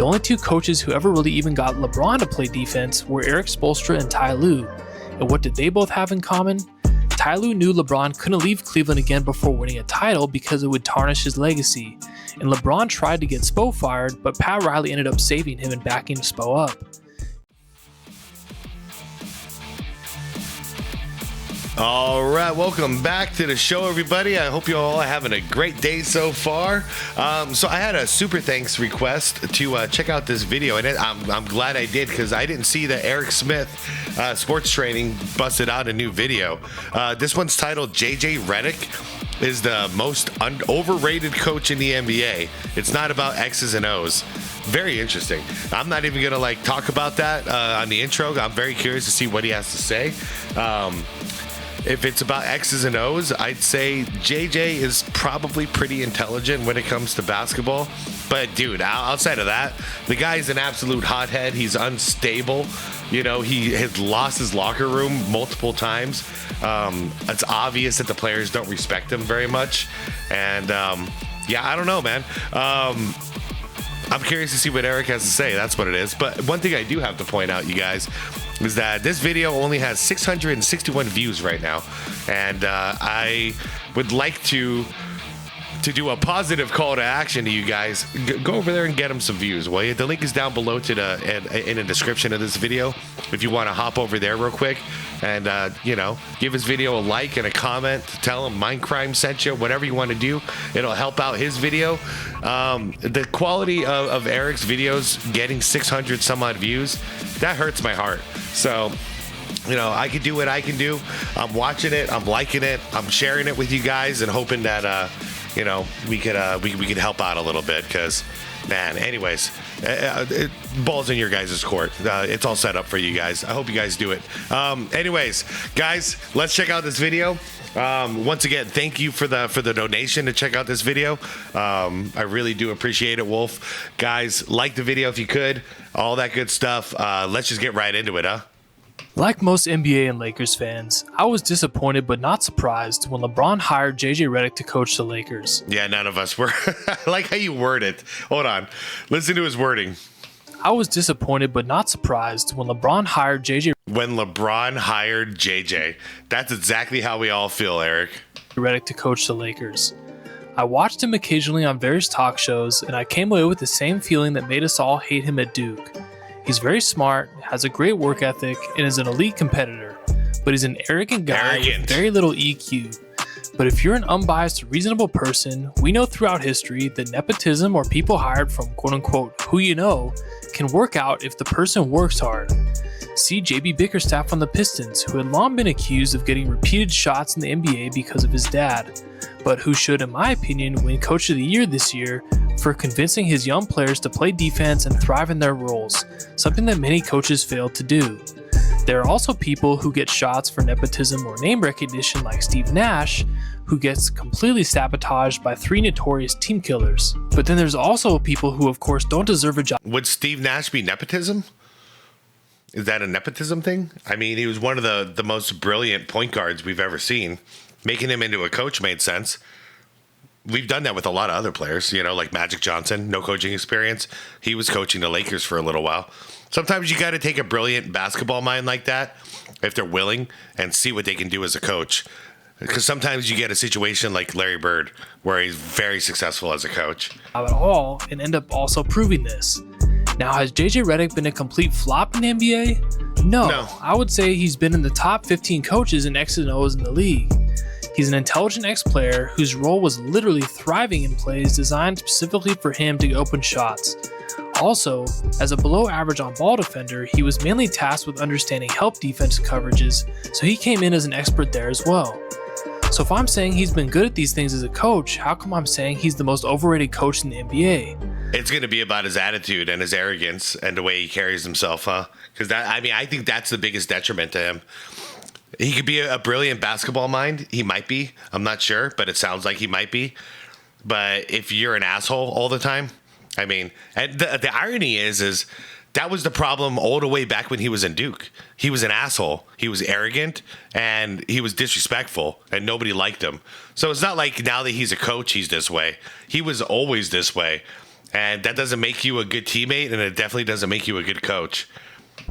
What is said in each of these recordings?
The only two coaches who ever really even got LeBron to play defense were Erik Spoelstra and Ty Lue. And what did they both have in common? Ty Lue knew LeBron couldn't leave Cleveland again before winning a title because it would tarnish his legacy. And LeBron tried to get Spo fired, but Pat Riley ended up saving him and backing Spo up. All right, welcome back to the show, everybody. I hope you all are having a great day so far. So I had a super thanks request to check out this video, and I'm glad I did because I didn't see that Eric Smith Sports Training busted out a new video. This one's titled JJ Redick is the most overrated coach in the NBA. It's not about X's and O's. Very interesting. I'm not even gonna talk about that on the intro. I'm very curious to see what he has to say. If it's about X's and O's, I'd say JJ is probably pretty intelligent when it comes to basketball. But dude, outside of that, the guy's an absolute hothead. He's unstable. You know, he has lost his locker room multiple times. It's obvious that the players don't respect him very much. And yeah, I don't know, man. I'm curious to see what Eric has to say. That's what it is. But one thing I do have to point out, you guys, is that this video only has 661 views right now. And I would like to do a positive call to action to you guys. Go over there and get him some views, will you? The link is down below in the description of this video if you want to hop over there real quick and give his video a like and a comment. Tell him Mindcrime sent you, whatever you want to do. It'll help out his video. The quality of Eric's videos getting 600 some odd views, that hurts my heart. So I can do what I can do. I'm watching it, I'm liking it, I'm sharing it with you guys and hoping that we could help out a little bit because, man, anyways, ball's in your guys' court. It's all set up for you guys. I hope you guys do it. Anyways, guys, let's check out this video. Once again, thank you for the donation to check out this video. I really do appreciate it, Wolf. Guys, like the video if you could. All that good stuff. Let's just get right into it, huh? Like most NBA and Lakers fans, I was disappointed but not surprised when LeBron hired JJ Redick to coach the Lakers. Yeah, none of us were. I like how you word it. Hold on. Listen to his wording. I was disappointed but not surprised when LeBron hired JJ. When LeBron hired JJ. That's exactly how we all feel, Eric. Redick to coach the Lakers. I watched him occasionally on various talk shows, and I came away with the same feeling that made us all hate him at Duke. He's very smart, has a great work ethic, and is an elite competitor, but he's an arrogant guy with very little EQ. But if you're an unbiased, reasonable person, we know throughout history that nepotism or people hired from quote-unquote who you know can work out if the person works hard. See JB Bickerstaff on the Pistons, who had long been accused of getting repeated shots in the NBA because of his dad, but who should, in my opinion, win Coach of the Year this year for convincing his young players to play defense and thrive in their roles, something that many coaches failed to do. There are also people who get shots for nepotism or name recognition like Steve Nash, who gets completely sabotaged by 3 notorious team killers. But then there's also people who, of course, don't deserve a job. Would Steve Nash be nepotism? Is that a nepotism thing? I mean, he was one of the most brilliant point guards we've ever seen. Making him into a coach made sense. We've done that with a lot of other players, like Magic Johnson, no coaching experience. He was coaching the Lakers for a little while. Sometimes you got to take a brilliant basketball mind like that, if they're willing, and see what they can do as a coach. Because sometimes you get a situation like Larry Bird, where he's very successful as a coach. At all, and end up also proving this. Now, has JJ Redick been a complete flop in the NBA? No. I would say he's been in the top 15 coaches in X's and O's in the league. He's an intelligent ex-player whose role was literally thriving in plays designed specifically for him to open shots. Also, as a below-average on-ball defender, he was mainly tasked with understanding help defense coverages, so he came in as an expert there as well. So if I'm saying he's been good at these things as a coach, how come I'm saying he's the most overrated coach in the NBA? It's going to be about his attitude and his arrogance and the way he carries himself, huh? Because I think that's the biggest detriment to him. He could be a brilliant basketball mind. He might be. I'm not sure, but it sounds like he might be. But if you're an asshole all the time, and the irony is that was the problem all the way back when he was in Duke. He was an asshole. He was arrogant and he was disrespectful and nobody liked him. So it's not like now that he's a coach, he's this way. He was always this way. And that doesn't make you a good teammate, and it definitely doesn't make you a good coach.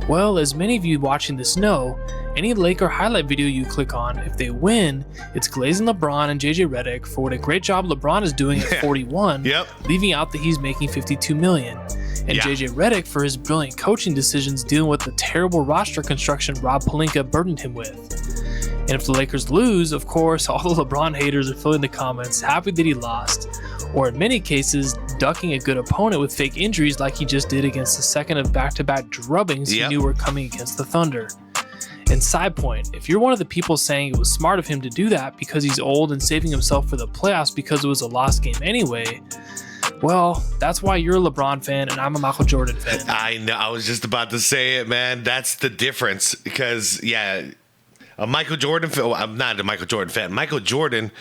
Well, as many of you watching this know, any Laker highlight video you click on, if they win, it's glazing LeBron and JJ Redick for what a great job LeBron is doing at 41, leaving out that he's making $52 million. And JJ Redick for his brilliant coaching decisions dealing with the terrible roster construction Rob Pelinka burdened him with. And if the Lakers lose, of course, all the LeBron haters are filling the comments happy that he lost, or in many cases, ducking a good opponent with fake injuries like he just did against the second of back-to-back drubbings he knew were coming against the Thunder. And side point, if you're one of the people saying it was smart of him to do that because he's old and saving himself for the playoffs because it was a lost game anyway, well, that's why you're a LeBron fan and I'm a Michael Jordan fan. I know, I was just about to say it, man. That's the difference because, a Michael Jordan fan, I'm not a Michael Jordan fan. Michael Jordan,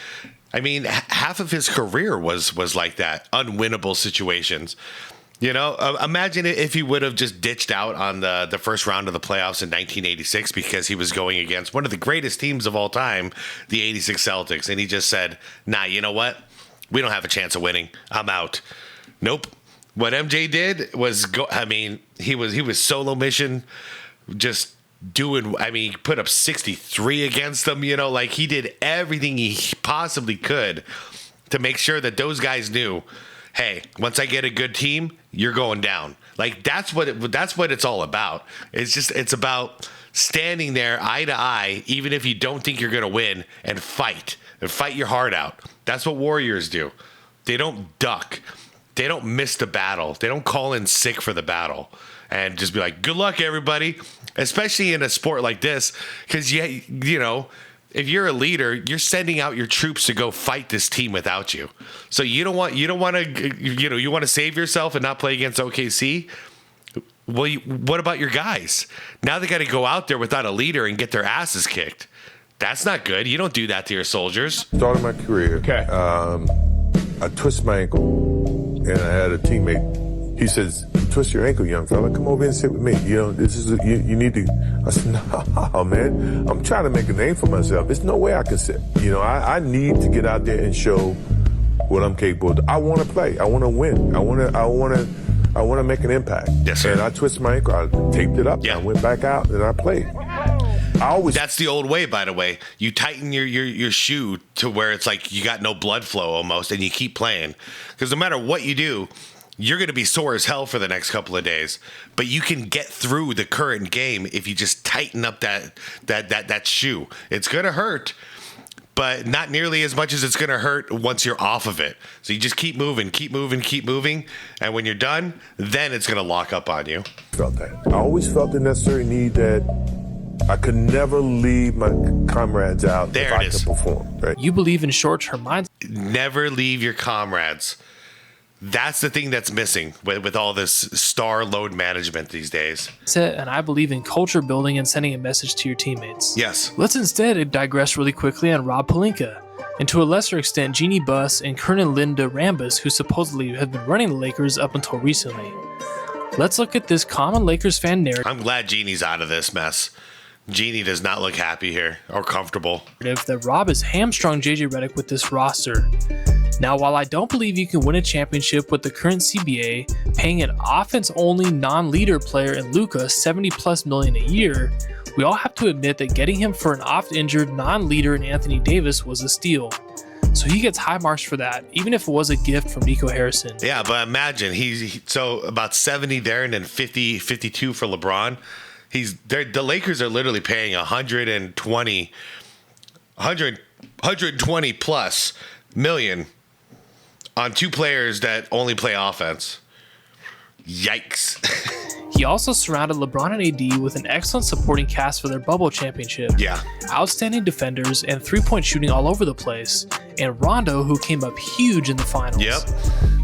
I mean, half of his career was like that, unwinnable situations. You know, imagine if he would have just ditched out on the first round of the playoffs in 1986 because he was going against one of the greatest teams of all time, the 86 Celtics. And he just said, nah, you know what? We don't have a chance of winning. I'm out. Nope. What MJ did was he was solo mission, just doing, he put up 63 against them, you know, like he did everything he possibly could to make sure that those guys knew, hey, once I get a good team, you're going down. Like that's what it's all about. It's about standing there eye to eye, even if you don't think you're going to win, and fight your heart out. That's what warriors do. They don't duck. They don't miss the battle. They don't call in sick for the battle and just be like, good luck, everybody. Especially in a sport like this, because you know, if you're a leader, you're sending out your troops to go fight this team without you. So you want to save yourself and not play against OKC. Well, what about your guys? Now they got to go out there without a leader and get their asses kicked. That's not good. You don't do that to your soldiers. Started my career. Okay. I twisted my ankle, and I had a teammate. He says, twist your ankle, young fella. Come over here and sit with me. You know, this is you need to. I said, no, man. I'm trying to make a name for myself. There's no way I can sit. You know, I need to get out there and show what I'm capable of. I want to play. I want to win. I want to make an impact. Yes, sir. And I twisted my ankle. I taped it up. Yeah. I went back out and I played. That's the old way, by the way. You tighten your shoe to where it's like you got no blood flow almost, and you keep playing. Because no matter what you do, you're going to be sore as hell for the next couple of days, but you can get through the current game if you just tighten up that shoe. It's going to hurt, but not nearly as much as it's going to hurt once you're off of it. So you just keep moving, and when you're done, then it's going to lock up on you. Felt that. I always felt the necessary need that I could never leave my comrades out if I could perform. Right? You believe in short-term mindset. Never leave your comrades. That's the thing that's missing with all this star load management these days. And I believe in culture building and sending a message to your teammates. Yes. Let's instead digress really quickly on Rob Pelinka, and to a lesser extent Jeannie Buss and Kernan Linda Rambis, who supposedly have been running the Lakers up until recently. Let's look at this common Lakers fan narrative. I'm glad Jeannie's out of this mess. Jeannie does not look happy here or comfortable. That Rob has hamstrung JJ Redick with this roster. Now, while I don't believe you can win a championship with the current CBA, paying an offense-only non-leader player in Luka $70+ million a year, we all have to admit that getting him for an oft-injured non-leader in Anthony Davis was a steal. So he gets high marks for that, even if it was a gift from Nico Harrison. Yeah, but imagine so about 70 there and then 50, 52 for LeBron. The Lakers are literally paying 120 plus million on two players that only play offense. Yikes. He also surrounded LeBron and AD with an excellent supporting cast for their bubble championship. Yeah. Outstanding defenders and three-point shooting all over the place. And Rondo, who came up huge in the finals. Yep.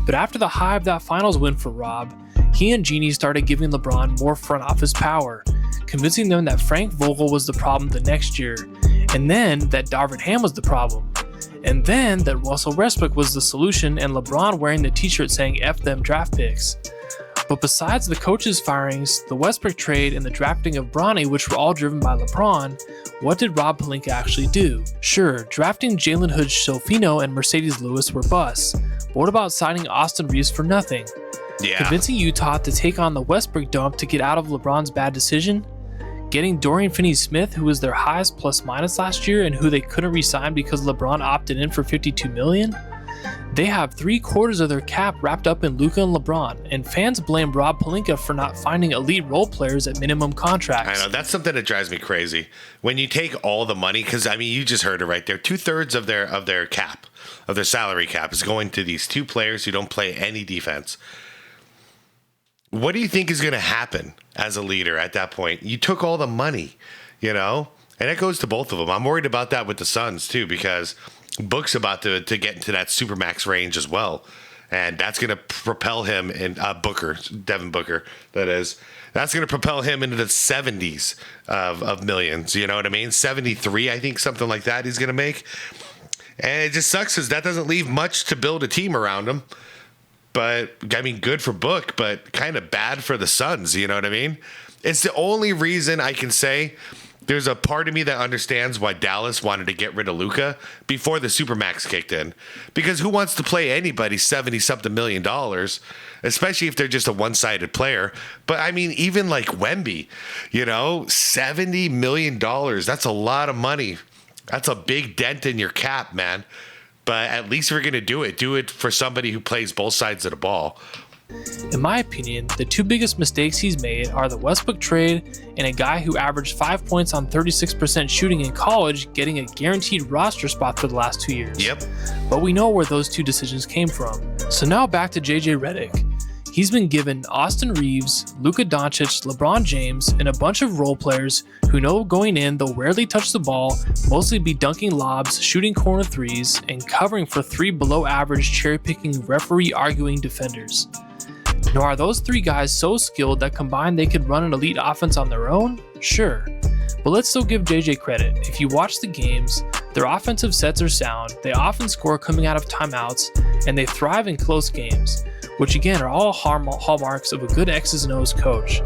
But after the high of that finals win for Rob, he and Jeannie started giving LeBron more front office power, convincing them that Frank Vogel was the problem the next year, and then that Darvin Ham was the problem, and then that Russell Westbrook was the solution, and LeBron wearing the t-shirt saying F them draft picks. But besides the coaches' firings, the Westbrook trade, and the drafting of Bronny, which were all driven by LeBron, what did Rob Pelinka actually do? Sure, drafting Jalen Hood-Schifino and Mercedes Lewis were busts, But what about signing Austin Reeves for nothing? Yeah. Convincing Utah to take on the Westbrook dump to get out of LeBron's bad decision? Getting Dorian Finney-Smith, who was their highest plus-minus last year and who they couldn't re-sign because LeBron opted in for $52 million? They have 3/4 of their cap wrapped up in Luka and LeBron, and fans blame Rob Pelinka for not finding elite role players at minimum contracts. I know, that's something that drives me crazy. When you take all the money, because I mean, you just heard it right there. 2/3 of their cap, of their salary cap, is going to these two players who don't play any defense. What do you think is going to happen as a leader at that point? You took all the money, and it goes to both of them. I'm worried about that with the Suns too, because Book's about to get into that supermax range as well, and that's going to propel him in Devin Booker. That is, that's going to propel him into the 70s of millions. You know what I mean? 73, I think, something like that. He's going to make, and it just sucks because that doesn't leave much to build a team around him. But, I mean, good for Book, but kind of bad for the Suns, you know what I mean? It's the only reason I can say there's a part of me that understands why Dallas wanted to get rid of Luka before the Supermax kicked in. Because who wants to play anybody $70-something million, especially if they're just a one-sided player? But, I mean, even like Wemby, $70 million, that's a lot of money. That's a big dent in your cap, man. But at least we're going to do it for somebody who plays both sides of the ball. In my opinion, the two biggest mistakes he's made are the Westbrook trade and a guy who averaged 5 points on 36% shooting in college getting a guaranteed roster spot for the last 2 years. Yep. But we know where those two decisions came from. So now back to JJ Redick. He's been given Austin Reeves, Luka Doncic, LeBron James, and a bunch of role players who know going in they'll rarely touch the ball, mostly be dunking lobs, shooting corner threes, and covering for 3 below average cherry-picking referee-arguing defenders. Now, are those 3 guys so skilled that combined they could run an elite offense on their own? Sure. But let's still give JJ credit. If you watch the games, their offensive sets are sound, they often score coming out of timeouts, and they thrive in close games, which again are all hallmarks of a good X's and O's coach.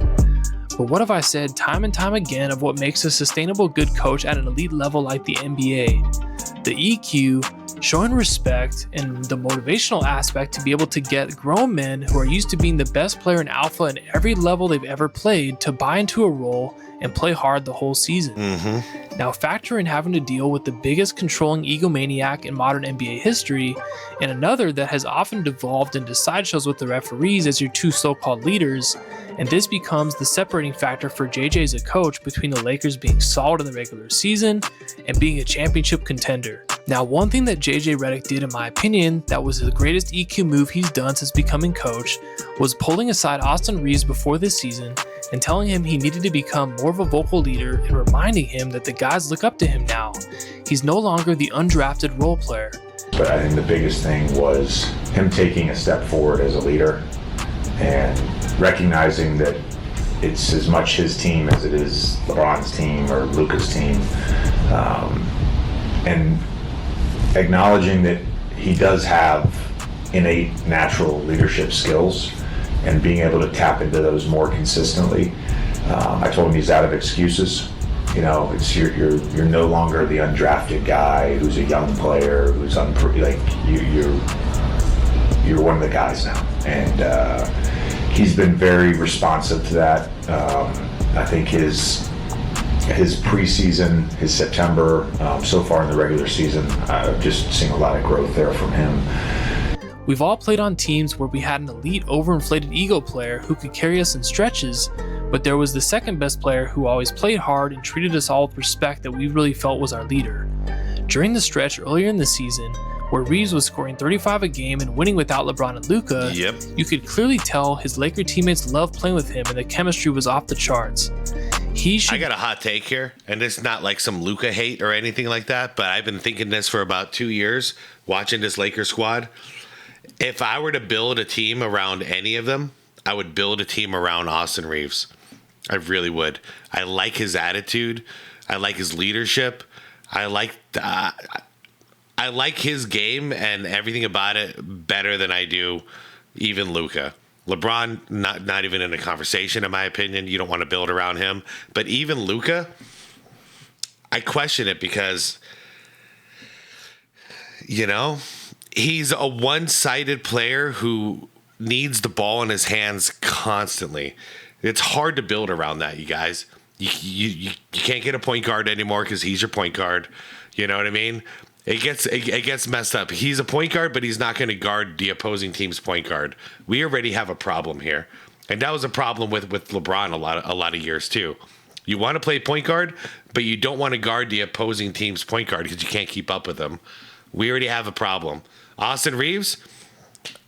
But what have I said time and time again of what makes a sustainable good coach at an elite level like the NBA? The EQ, showing respect, and the motivational aspect to be able to get grown men who are used to being the best player in alpha in every level they've ever played to buy into a role and play hard the whole season. Now factor in having to deal with the biggest controlling egomaniac in modern NBA history, and another that has often devolved into sideshows with the referees as your two so-called leaders, and this becomes the separating factor for JJ as a coach between the Lakers being solid in the regular season and being a championship contender. Now, one thing that JJ Redick did, in my opinion, that was the greatest EQ move he's done since becoming coach, was pulling aside Austin Reeves before this season and telling him he needed to become more of a vocal leader and reminding him that the guys look up to him now. He's no longer the undrafted role player. But I think the biggest thing was him taking a step forward as a leader and recognizing that it's as much his team as it is LeBron's team or Luka's team, and acknowledging that he does have innate natural leadership skills and being able to tap into those more consistently. I told him he's out of excuses. It's you're no longer the undrafted guy who's a young player who's you're one of the guys now, and he's been very responsive to that. I think his preseason, his September, so far in the regular season, I've just seen a lot of growth there from him. We've all played on teams where we had an elite overinflated ego player who could carry us in stretches, but there was the second best player who always played hard and treated us all with respect that we really felt was our leader. During the stretch earlier in the season, where Reeves was scoring 35 a game and winning without LeBron and Luka, you could clearly tell his Laker teammates loved playing with him and the chemistry was off the charts. I got a hot take here, and it's not like some Luka hate or anything like that, but I've been thinking this for about 2 years, watching this Lakers squad. If I were to build a team around any of them, I would build a team around Austin Reeves. I really would. I like his attitude. I like his leadership. I like his game and everything about it better than I do even Luka. LeBron, not even in a conversation, in my opinion. You don't want to build around him. But even Luka, I question it because, he's a one-sided player who needs the ball in his hands constantly. It's hard to build around that, you guys. You can't get a point guard anymore because he's your point guard. You know what I mean? It gets messed up. He's a point guard, but he's not going to guard the opposing team's point guard. We already have a problem here, and that was a problem with LeBron a lot of years too. You want to play point guard, but you don't want to guard the opposing team's point guard because you can't keep up with them. We already have a problem. Austin Reeves,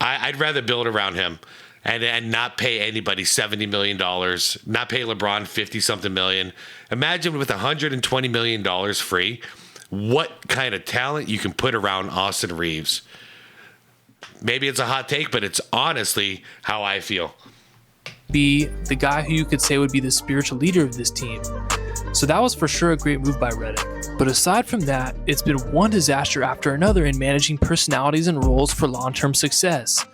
I'd rather build around him and not pay anybody $70 million, not pay LeBron 50-something million. Imagine with $120 million free, what kind of talent you can put around Austin Reeves. Maybe it's a hot take, but it's honestly how I feel. Be the guy who you could say would be the spiritual leader of this team. So that was for sure a great move by Redick. But aside from that, it's been one disaster after another in managing personalities and roles for long-term success.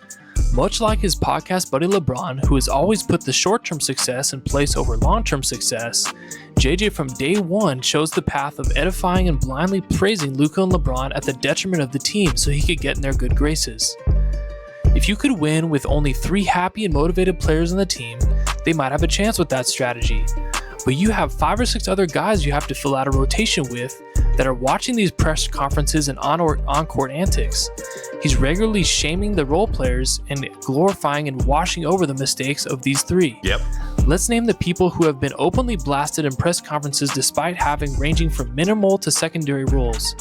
Much like his podcast buddy LeBron, who has always put the short-term success in place over long-term success, JJ from day one chose the path of edifying and blindly praising Luka and LeBron at the detriment of the team so he could get in their good graces. If you could win with only 3 happy and motivated players on the team, they might have a chance with that strategy. But you have 5 or 6 other guys you have to fill out a rotation with that are watching these press conferences and on-court antics. He's regularly shaming the role players and glorifying and washing over the mistakes of these 3. Yep. Let's name the people who have been openly blasted in press conferences despite having ranging from minimal to secondary roles.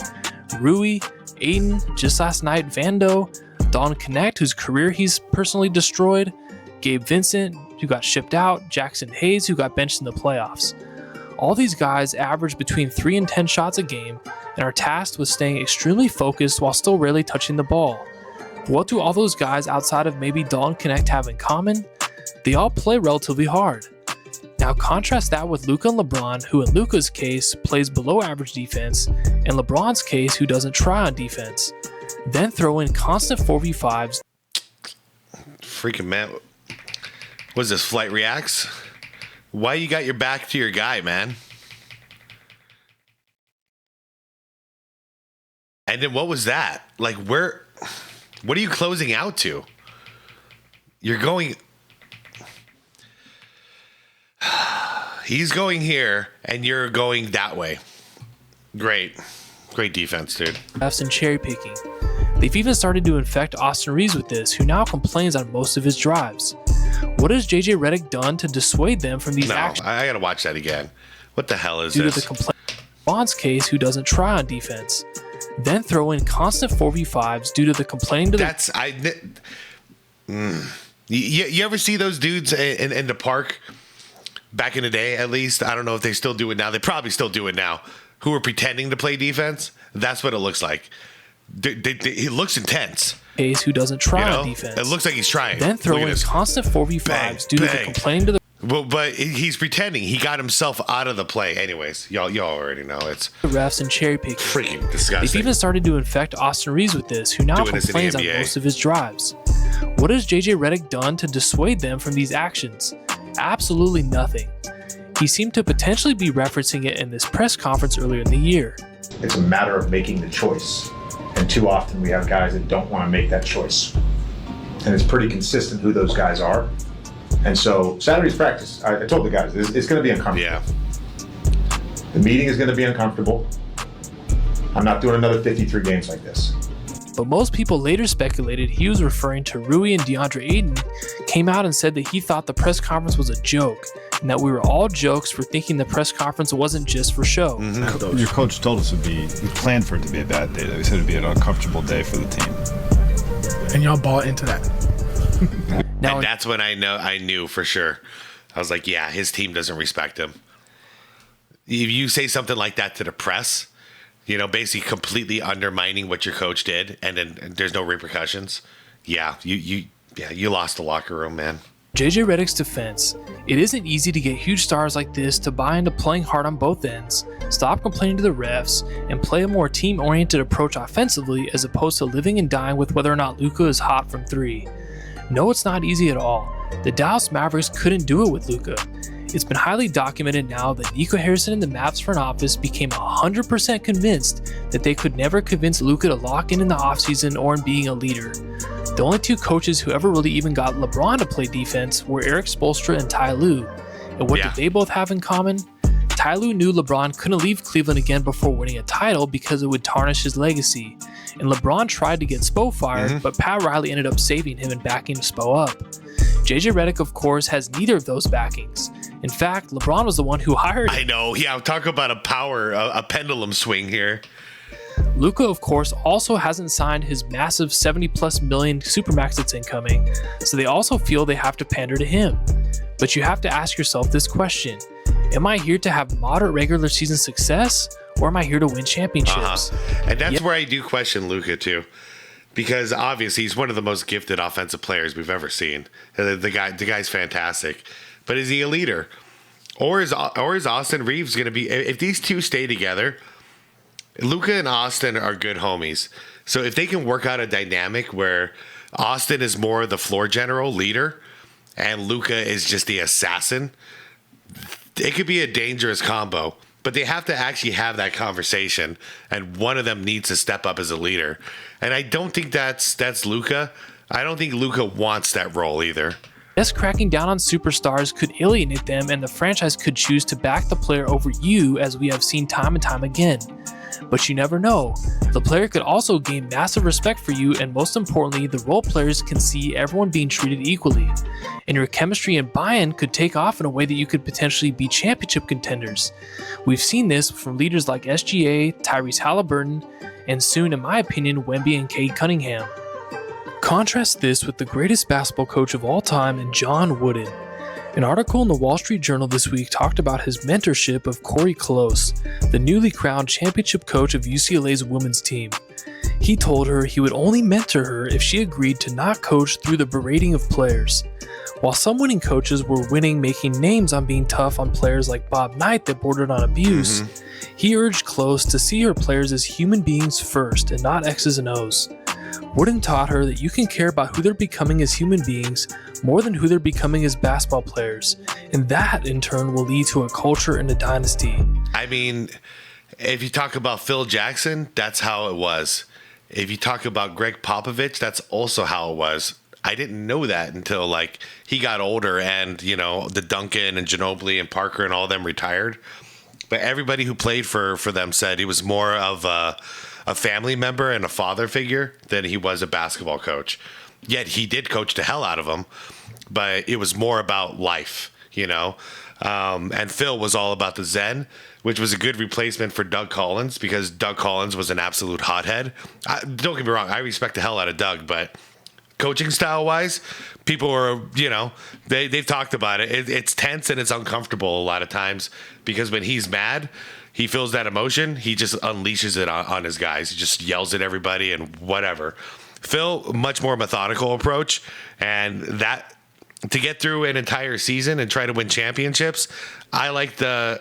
Rui, Aiden, just last night Vando, Don Connect, whose career he's personally destroyed, Gabe Vincent, who got shipped out, Jackson Hayes, who got benched in the playoffs. All these guys average between 3 and 10 shots a game and are tasked with staying extremely focused while still rarely touching the ball. What do all those guys outside of maybe Dalton Connect have in common? They all play relatively hard. Now contrast that with Luka and LeBron, who in Luka's case plays below average defense, and LeBron's case who doesn't try on defense. Then throw in constant 4v5s. Freaking man. What is this, Flight Reacts? Why you got your back to your guy, man? And then what was that? Like, what are you closing out to? You're going... He's going here, and you're going that way. Great. Great defense, dude. And cherry picking. They've even started to infect Austin Reeves with this, who now complains on most of his drives. What has JJ Redick done to dissuade them from these actions? I gotta watch that again. What the hell is due this? To the complaint Bond's case, who doesn't try on defense. Then throw in constant 4v5s due to the complaining to You ever see those dudes in the park? Back in the day, at least. I don't know if they still do it now. They probably still do it now. Who are pretending to play defense? That's what it looks like. He looks intense. Case who doesn't try on defense. It looks like he's trying. Then throw in constant 4v5s due to the complaining to the... Well, but he's pretending. He got himself out of the play. Anyways, y'all already know it's... refs and cherry picking. Freaking disgusting. They've even started to infect Austin Reeves with this, who now complains on most of his drives. What has JJ Redick done to dissuade them from these actions? Absolutely nothing. He seemed to potentially be referencing it in this press conference earlier in the year. It's a matter of making the choice. And too often we have guys that don't want to make that choice. And it's pretty consistent who those guys are. And so Saturday's practice, I told the guys, it's going to be uncomfortable. Yeah. The meeting is going to be uncomfortable. I'm not doing another 53 games like this. But most people later speculated he was referring to Rui, and DeAndre Ayton came out and said that he thought the press conference was a joke and that we were all jokes for thinking the press conference wasn't just for show. Mm-hmm. Your coach told us we planned for it to be a bad day. He said it'd be an uncomfortable day for the team. And y'all bought into that. Now, and that's when I knew for sure. I was like, yeah, his team doesn't respect him. If you say something like that to the press, basically completely undermining what your coach did, and then there's no repercussions. Yeah, you lost the locker room, man. JJ Redick's defense, it isn't easy to get huge stars like this to buy into playing hard on both ends, stop complaining to the refs, and play a more team-oriented approach offensively as opposed to living and dying with whether or not Luka is hot from 3. No, it's not easy at all. The Dallas Mavericks couldn't do it with Luka. It's been highly documented now that Nico Harrison and the Mavs front office became 100% convinced that they could never convince Luka to lock in the offseason or in being a leader. The only two coaches who ever really even got LeBron to play defense were Eric Spoelstra and Ty Lue. And what did they both have in common? Ty Lue knew LeBron couldn't leave Cleveland again before winning a title because it would tarnish his legacy. And LeBron tried to get Spo fired, but Pat Riley ended up saving him and backing Spo up. JJ Redick, of course, has neither of those backings. In fact, LeBron was the one who hired him. I know. Yeah, talk about a pendulum swing here. Luka, of course, also hasn't signed his massive 70+ million Supermax that's incoming, so they also feel they have to pander to him. But you have to ask yourself this question: am I here to have moderate regular season success, or am I here to win championships? And that's where I do question Luka too, because obviously he's one of the most gifted offensive players we've ever seen. The guy's fantastic, but is he a leader, or is Austin Reeves going to be? If these two stay together, Luka and Austin are good homies. So if they can work out a dynamic where Austin is more the floor general leader and Luka is just the assassin, it could be a dangerous combo. But they have to actually have that conversation, and one of them needs to step up as a leader. And I don't think that's Luka. I don't think Luka wants that role either. Yes, cracking down on superstars could alienate them, and the franchise could choose to back the player over you, as we have seen time and time again. But you never know. The player could also gain massive respect for you, and most importantly, the role players can see everyone being treated equally. And your chemistry and buy-in could take off in a way that you could potentially be championship contenders. We've seen this from leaders like SGA, Tyrese Halliburton, and soon, in my opinion, Wemby and Cade Cunningham. Contrast this with the greatest basketball coach of all time in John Wooden. An article in the Wall Street Journal this week talked about his mentorship of Corey Close, the newly crowned championship coach of UCLA's women's team. He told her he would only mentor her if she agreed to not coach through the berating of players. While some winning coaches were winning making names on being tough on players like Bob Knight that bordered on abuse, he urged Close to see her players as human beings first and not X's and O's. Wooden taught her that you can care about who they're becoming as human beings more than who they're becoming as basketball players, and that in turn will lead to a culture and a dynasty. I mean, if you talk about Phil Jackson, that's how it was. If you talk about Greg Popovich, that's also how it was. I didn't know that until he got older and, the Duncan and Ginobili and Parker and all of them retired. But everybody who played for them said he was more of a family member and a father figure than he was a basketball coach. Yet he did coach the hell out of them, but it was more about life, And Phil was all about the Zen, which was a good replacement for Doug Collins, because Doug Collins was an absolute hothead. Don't get me wrong, I respect the hell out of Doug, but coaching style wise, people are, they've talked about it. It's tense and it's uncomfortable a lot of times, because when he's mad, he feels that emotion, he just unleashes it on his guys. He just yells at everybody and whatever. Phil, much more methodical approach, and that to get through an entire season and try to win championships, I like the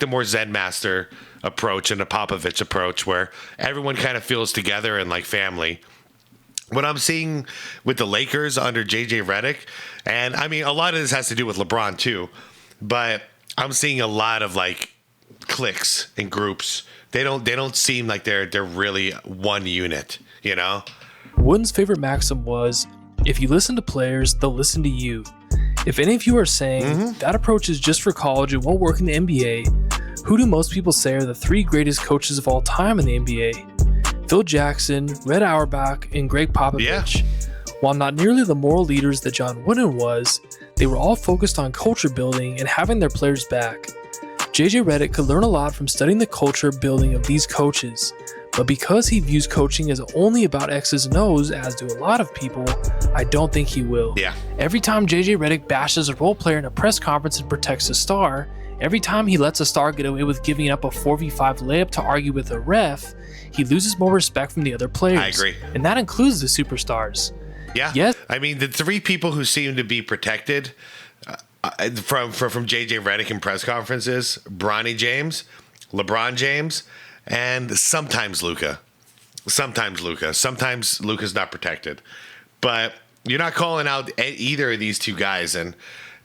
more Zen master approach and the Popovich approach, where everyone kind of feels together and like family. What I'm seeing with the Lakers under JJ Redick, and I mean a lot of this has to do with LeBron too, but I'm seeing a lot of cliques and groups. They don't seem like they're really one unit, Wooden's favorite maxim was, if you listen to players, they'll listen to you. If any of you are saying that approach is just for college and won't work in the NBA, who do most people say are the three greatest coaches of all time in the NBA? Phil Jackson, Red Auerbach, and Greg Popovich. Yeah. While not nearly the moral leaders that John Wooden was, they were all focused on culture building and having their players back. JJ Redick could learn a lot from studying the culture building of these coaches, but because he views coaching as only about X's and O's, as do a lot of people, I don't think he will. Yeah. Every time JJ Redick bashes a role player in a press conference and protects a star, every time he lets a star get away with giving up a 4v5 layup to argue with a ref, he loses more respect from the other players. I agree. And that includes the superstars. Yeah. Yes. I mean, the three people who seem to be protected from JJ Redick in press conferences: Bronny James, LeBron James, and sometimes Luka. Sometimes Luka's not protected. But you're not calling out either of these two guys. And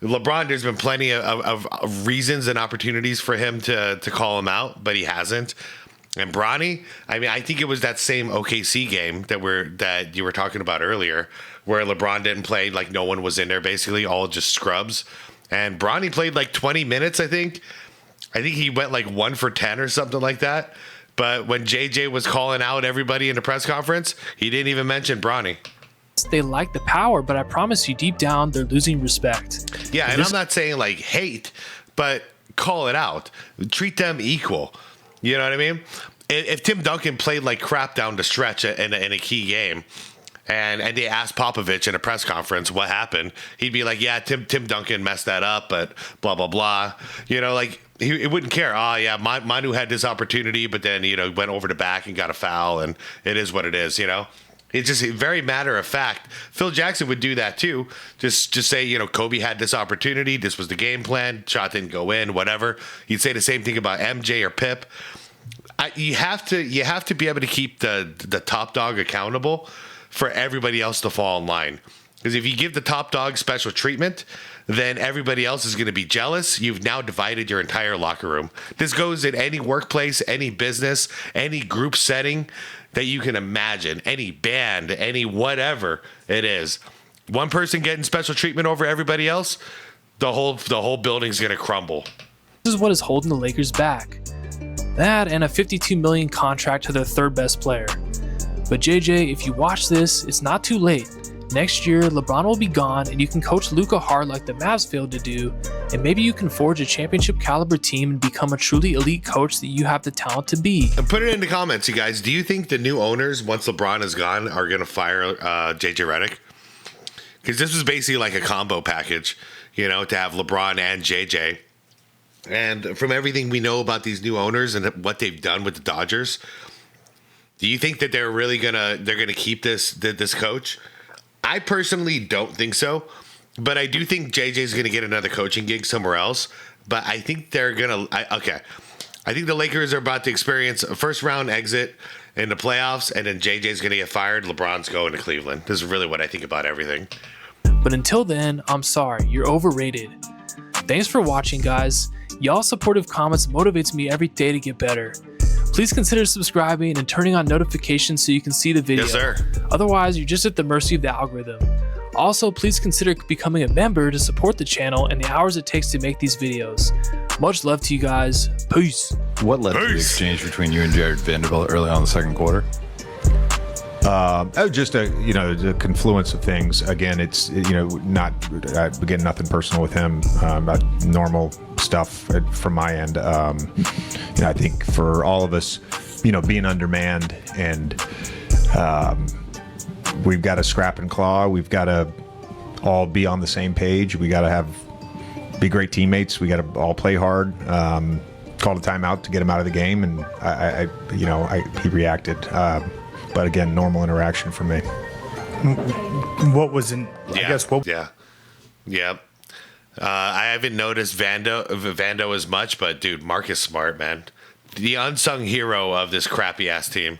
LeBron, there's been plenty of reasons and opportunities for him to call him out, but he hasn't. And Bronny, I mean, I think it was that same OKC game that you were talking about earlier, where LeBron didn't play, like no one was in there, basically, all just scrubs. And Bronny played like 20 minutes, I think. I think he went like 1 for 10 or something like that. But when JJ was calling out everybody in the press conference, he didn't even mention Bronny. They like the power, but I promise you, deep down, they're losing respect. Yeah, and I'm not saying like hate, but call it out. Treat them equal. You know what I mean? If Tim Duncan played like crap down the stretch in a key game, and they asked Popovich in a press conference what happened, he'd be like, yeah, Tim Duncan messed that up, but blah, blah, blah. You know, like, he wouldn't care. Oh, yeah, Manu had this opportunity, but then, you know, went over the back and got a foul, and it is what it is, you know? It's just very matter of fact. Phil Jackson would do that too. Just say, you know, Kobe had this opportunity. This was the game plan. Shot didn't go in, whatever. You'd say the same thing about MJ or Pip. You have to be able to keep the top dog accountable for everybody else to fall in line. Because if you give the top dog special treatment, then everybody else is going to be jealous. You've now divided your entire locker room. This goes in any workplace, any business, any group setting that you can imagine, any band, any whatever it is. One person getting special treatment over everybody else, the whole building's going to crumble. This is what is holding the Lakers back. That and a $52 million contract to their third best player. But JJ, if you watch this, it's not too late. Next year, LeBron will be gone, and you can coach Luka hard like the Mavs failed to do, and maybe you can forge a championship caliber team and become a truly elite coach that you have the talent to be. And put it in the comments, you guys. Do you think the new owners, once LeBron is gone, are going to fire JJ Redick? Because this was basically like a combo package, you know, to have LeBron and JJ. And from everything we know about these new owners and what they've done with the Dodgers, do you think that they're really gonna keep this coach? I personally don't think so, but I do think JJ's gonna get another coaching gig somewhere else. But I think they're gonna. I think the Lakers are about to experience a first round exit in the playoffs, and then JJ's gonna get fired. LeBron's going to Cleveland. This is really what I think about everything. But until then, I'm sorry, you're overrated. Thanks for watching, guys. Y'all's supportive comments motivates me every day to get better. Please consider subscribing and turning on notifications so you can see the video. Yes, sir. Otherwise, you're just at the mercy of the algorithm. Also, please consider becoming a member to support the channel and the hours it takes to make these videos. Much love to you guys. Peace. What led to the exchange between you and Jared Vanderbilt early on in the second quarter? Just a confluence of things. Again, it's not again nothing personal with him. About normal stuff from my end. I think for all of us, being undermanned and we've got to scrap and claw. We've got to all be on the same page. We got to be great teammates. We got to all play hard. Called a timeout to get him out of the game, and he reacted. But again, normal interaction for me. What was in? Yeah. I guess what? Yeah. I haven't noticed Vando as much, but dude, Marc is smart, man. The unsung hero of this crappy ass team.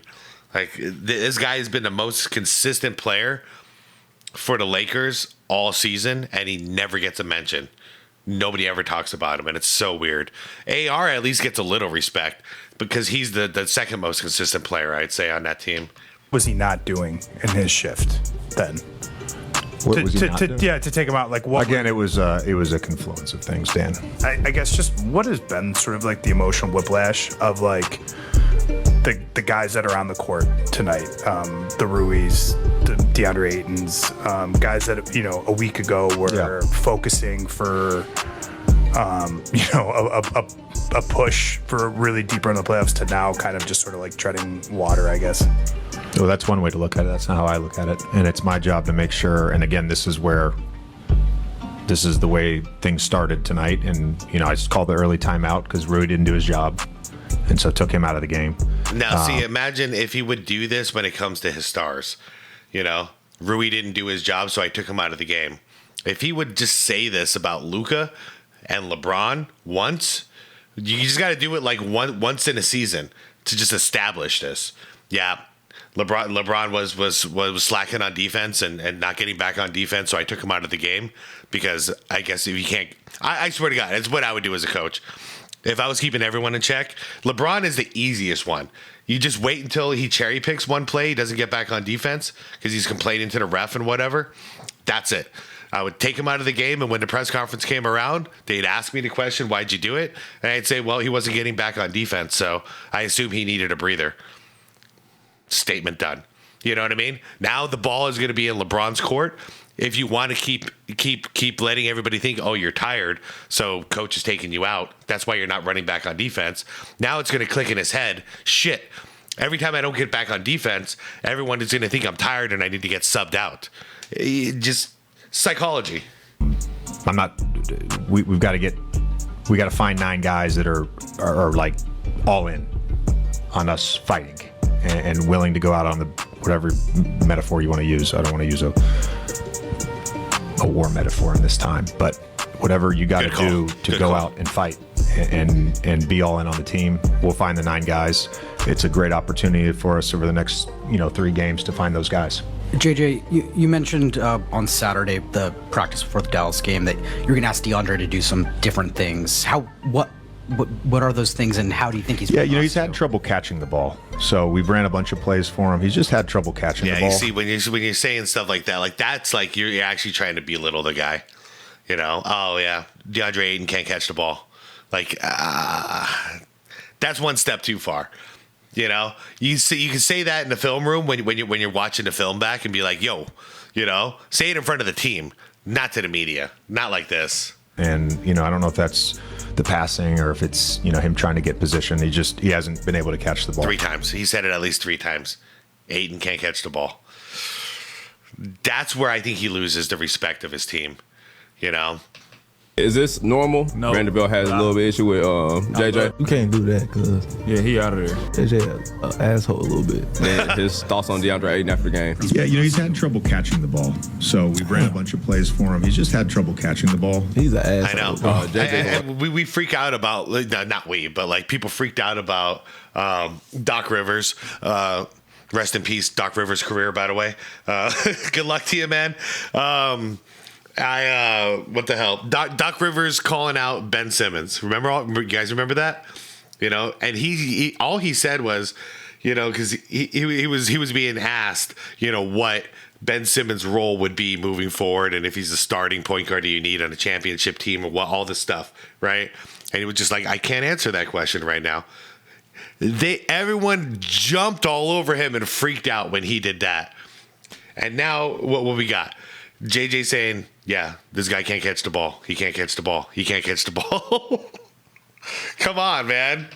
Like, this guy has been the most consistent player for the Lakers all season, and he never gets a mention. Nobody ever talks about him, and it's so weird. AR at least gets a little respect because he's the second most consistent player, I'd say, on that team. Was he not doing in his shift then? What was he not doing? Yeah, to take him out. Like what? Again, it was a confluence of things, Dan. I guess just what has been sort of like the emotional whiplash of like the guys that are on the court tonight, the Ruiz, the DeAndre Aytons, guys that a week ago were focusing for a push for really deeper in the playoffs to now kind of just sort of like treading water, I guess. Well, that's one way to look at it. That's not how I look at it. And it's my job to make sure. And again, this is the way things started tonight. And, I just called the early timeout because Rui didn't do his job. And so took him out of the game. Now, see, imagine if he would do this when it comes to his stars. Rui didn't do his job, so I took him out of the game. If he would just say this about Luka and LeBron once, you just got to do it like once in a season to just establish this. Yeah, LeBron was slacking on defense and not getting back on defense, so I took him out of the game because I guess if you can't, I swear to God, it's what I would do as a coach. If I was keeping everyone in check, LeBron is the easiest one. You just wait until he cherry picks one play, he doesn't get back on defense because he's complaining to the ref and whatever. That's it. I would take him out of the game, and when the press conference came around, they'd ask me the question, why'd you do it? And I'd say, well, he wasn't getting back on defense, so I assume he needed a breather. Statement done. You know what I mean? Now the ball is going to be in LeBron's court. If you want to keep letting everybody think, oh, you're tired, so coach is taking you out, that's why you're not running back on defense. Now it's going to click in his head, shit, every time I don't get back on defense, everyone is going to think I'm tired and I need to get subbed out. Just psychology. I'm not. We've got to find 9 guys that are like all in on us fighting and willing to go out on the whatever metaphor you want to use. I don't want to use a war metaphor in this time, but whatever you got to do to go out and fight and be all in on the team. We'll find the 9 guys. It's a great opportunity for us over the next 3 games to find those guys. JJ, you mentioned on Saturday, the practice before the Dallas game, that you're going to ask DeAndre to do some different things. What are those things, and how do you think he's? Yeah, he's had trouble catching the ball, so we've ran a bunch of plays for him. He's just had trouble catching the ball. Yeah, you see, when you're saying stuff like that, like that's like you're actually trying to belittle the guy. Oh yeah, DeAndre Ayton can't catch the ball. Like that's one step too far. You can say that in the film room when you're watching the film back and be like, yo, say it in front of the team, not to the media, not like this. And I don't know if that's the passing or if it's him trying to get position. He hasn't been able to catch the ball 3 times. He said it at least 3 times. Ayton can't catch the ball. That's where I think he loses the respect of his team. Is this normal? No. Vanderbilt has a little bit issue with JJ. You can't do that because he out of there. JJ an asshole a little bit. And his thoughts on DeAndre Ayton after the game. Yeah, he's had trouble catching the ball, so we've ran a bunch of plays for him. He's just had trouble catching the ball. He's an asshole. I know. And we freak out about, not we, but like people freaked out about Doc Rivers. Rest in peace, Doc Rivers' career, by the way. Good luck to you, man. What the hell? Doc Rivers calling out Ben Simmons. You guys remember that? And he all he said was, because he was being asked, what Ben Simmons' role would be moving forward, and if he's a starting point guard that you need on a championship team, or what, all this stuff, right? And he was just like, I can't answer that question right now. Everyone jumped all over him and freaked out when he did that. And now what we got? JJ saying, yeah, this guy can't catch the ball. He can't catch the ball. He can't catch the ball. Come on, man.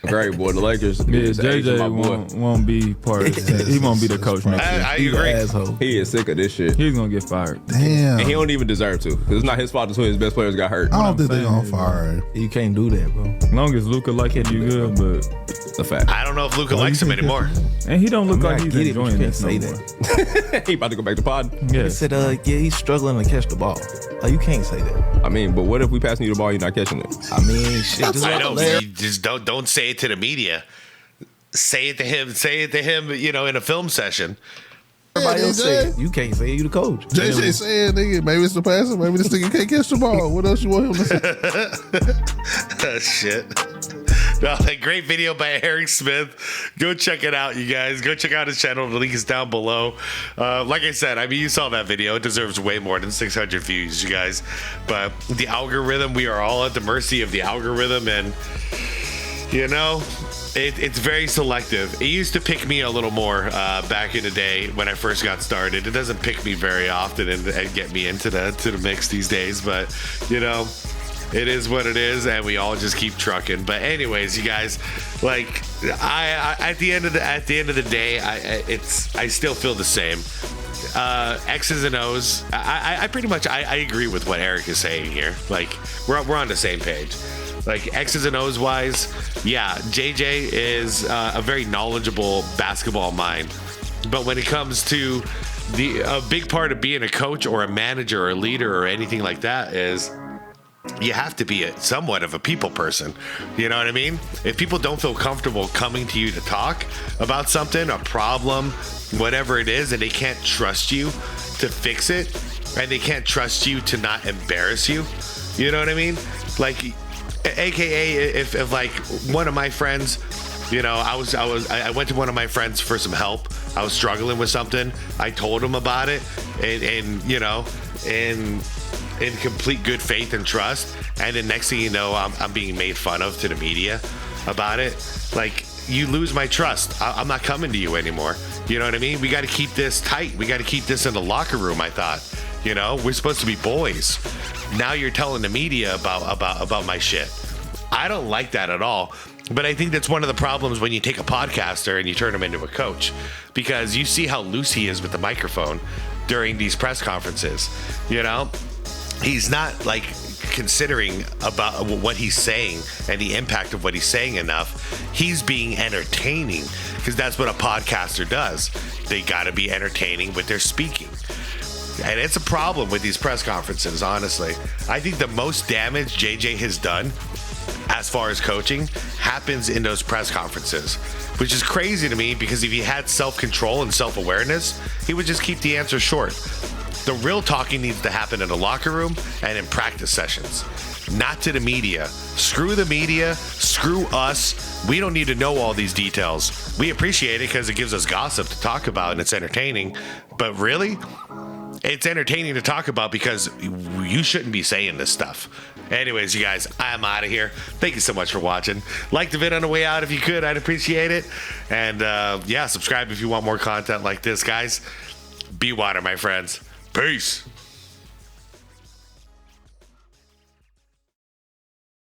Great boy, the Lakers. Yeah, JJ won't be part of it. He won't be the coach next year. I agree. Asshole. He is sick of this shit. He's gonna get fired. Damn. And he don't even deserve to. Because it's not his fault that his best players got hurt. I don't think they're gonna fire him. You can't do that, bro. As long as Luka like him, you good, but It's a fact. I don't know if Luka likes him anymore. And he don't look like he's enjoying this. Say that. He about to go back to pod. Yeah. He said, yeah, he's struggling to catch the ball. Like, you can't say that. I mean, but what if we passing you the ball, you're not catching it? I mean, shit. Just I know. You just don't say it to the media. Say it to him. Say it to him. In a film session. Everybody else say it. You can't say it. You the coach. JJ saying, nigga, maybe it's the passer. Maybe this nigga can't catch the ball. What else you want him to say? Shit. No, that great video by Eric Smith. Go check it out, you guys. Go check out his channel. The link is down below. Like I said, you saw that video. It deserves way more than 600 views, you guys. But the algorithm, we are all at the mercy of the algorithm. And, it's very selective. It used to pick me a little more back in the day when I first got started. It doesn't pick me very often and get me into the mix these days. But, it is what it is, and we all just keep trucking. But anyways, you guys, I at the end of the day, I still feel the same. X's and O's. I pretty much I agree with what Eric is saying here. We're on the same page. X's and O's wise, yeah, JJ is a very knowledgeable basketball mind. But when it comes to a big part of being a coach or a manager or a leader or anything like that is you have to be somewhat of a people person. You know what I mean? If people don't feel comfortable coming to you to talk about something, a problem, whatever it is, and they can't trust you to fix it, and they can't trust you to not embarrass you, you know what I mean? Like, AKA if like one of my friends, you know, I went to one of my friends for some help. I was struggling with something. I told him about it, and you know, in complete good faith and trust. And then next thing you know, I'm being made fun of to the media about it. Like, you lose my trust. I'm not coming to you anymore. You know what I mean? We got to keep this tight. We got to keep this in the locker room. I thought, you know, we're supposed to be boys. Now you're telling the media about my shit. I don't like that at all. But I think that's one of the problems when you take a podcaster and you turn him into a coach, because you see how loose he is with the microphone during these press conferences. You know, he's not like considering about what he's saying and the impact of what he's saying enough. He's being entertaining, because that's what a podcaster does. They got to be entertaining with their speaking. And it's a problem with these press conferences, honestly. I think the most damage JJ has done as far as coaching happens in those press conferences, which is crazy to me, because if he had self-control and self-awareness, he would just keep the answer short. The real talking needs to happen in the locker room and in practice sessions, not to the media. Screw the media, screw us. We don't need to know all these details. We appreciate it because it gives us gossip to talk about and it's entertaining. But really, it's entertaining to talk about because you shouldn't be saying this stuff. Anyways, you guys, I'm out of here. Thank you so much for watching. Like the vid on the way out if you could. I'd appreciate it. And yeah, subscribe if you want more content like this, guys. Be water, my friends. Peace.